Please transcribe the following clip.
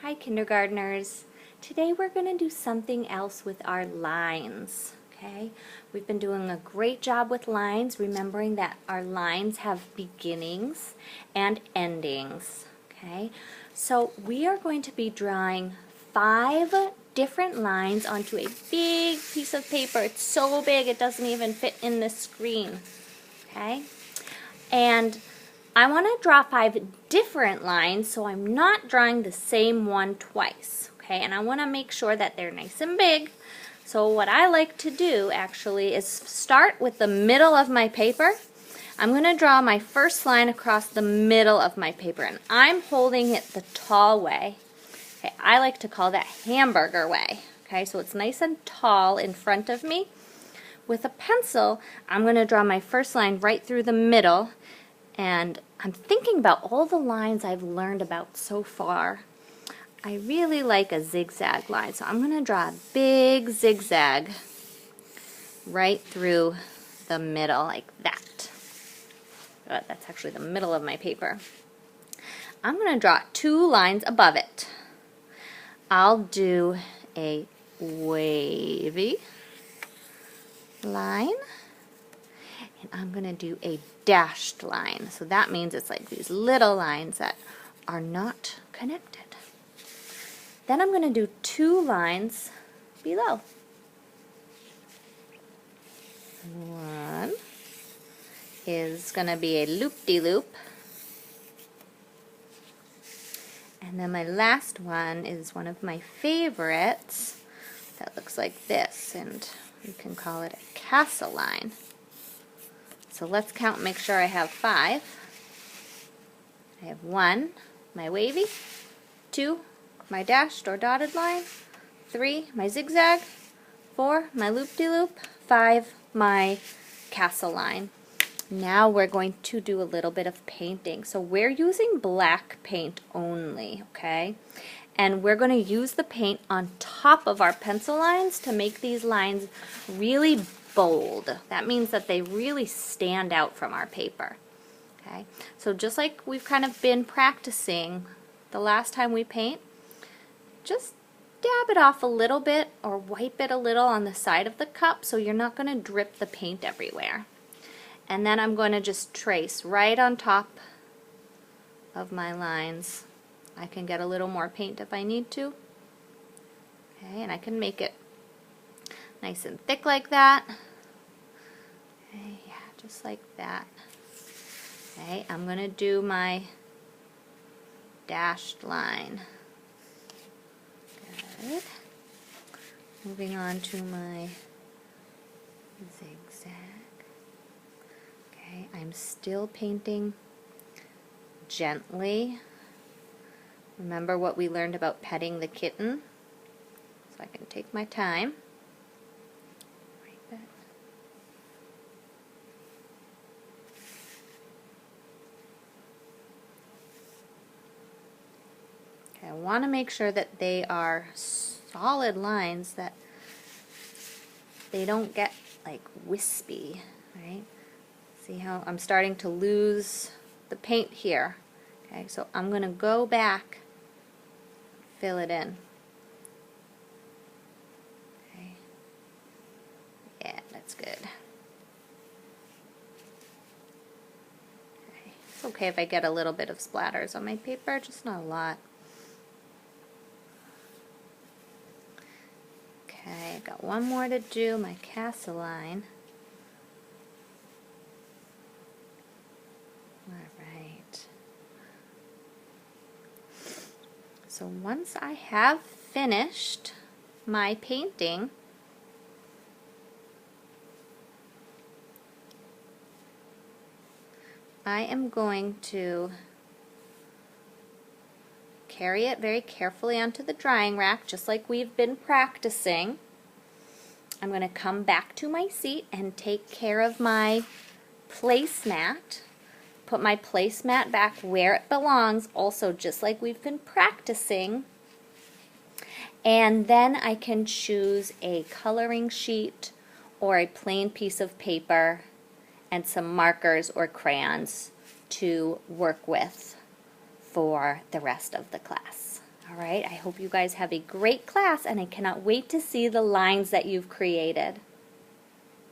Hi kindergartners. Today we're going to do something else with our lines, okay? We've been doing a great job with lines, remembering that our lines have beginnings and endings, okay? So we are going to be drawing 5 different lines onto a big piece of paper. It's so big it doesn't even fit in the screen, okay? And I want to draw 5 different lines, so I'm not drawing the same one twice, okay? And I want to make sure that they're nice and big. So what I like to do actually is start with the middle of my paper. I'm going to draw my first line across the middle of my paper, and I'm holding it the tall way. Okay, I like to call that hamburger way. Okay, so it's nice and tall in front of me. With a pencil, I'm going to draw my first line right through the middle. And I'm thinking about all the lines I've learned about so far. I really like a zigzag line, so I'm going to draw a big zigzag right through the middle like that. That's actually the middle of my paper. I'm going to draw 2 lines above it. I'll do a wavy line. And I'm going to do a dashed line. So that means it's like these little lines that are not connected. Then I'm going to do 2 lines below. One is going to be a loop-de-loop. And then my last one is one of my favorites that looks like this, and you can call it a castle line. So let's count and make sure I have 5. I have 1, my wavy, 2, my dashed or dotted line, 3, my zigzag, 4, my loop-de-loop, 5, my castle line. Now we're going to do a little bit of painting. So we're using black paint only, okay? And we're going to use the paint on top of our pencil lines to make these lines really bold. That means that they really stand out from our paper. Okay, so just like we've kind of been practicing the last time we paint, just dab it off a little bit or wipe it a little on the side of the cup so you're not going to drip the paint everywhere. And then I'm going to just trace right on top of my lines. I can get a little more paint if I need to. Okay, and I can make it nice and thick like that. Okay, yeah, just like that. Okay, I'm going to do my dashed line. Good. Moving on to my zigzag. Okay, I'm still painting gently. Remember what we learned about petting the kitten? So I can take my time. Okay, I want to make sure that they are solid lines, that they don't get like wispy, right? See how I'm starting to lose the paint here. Okay, so I'm going to go back, fill it in. Okay. Yeah, that's good. Okay. It's okay if I get a little bit of splatters on my paper, just not a lot. Okay, I've got one more to do, my castle line. Alright. So once I have finished my painting, I am going to carry it very carefully onto the drying rack, just like we've been practicing. I'm going to come back to my seat and take care of my placemat. Put my placemat back where it belongs, also just like we've been practicing. And then I can choose a coloring sheet or a plain piece of paper and some markers or crayons to work with for the rest of the class. All right, I hope you guys have a great class, and I cannot wait to see the lines that you've created.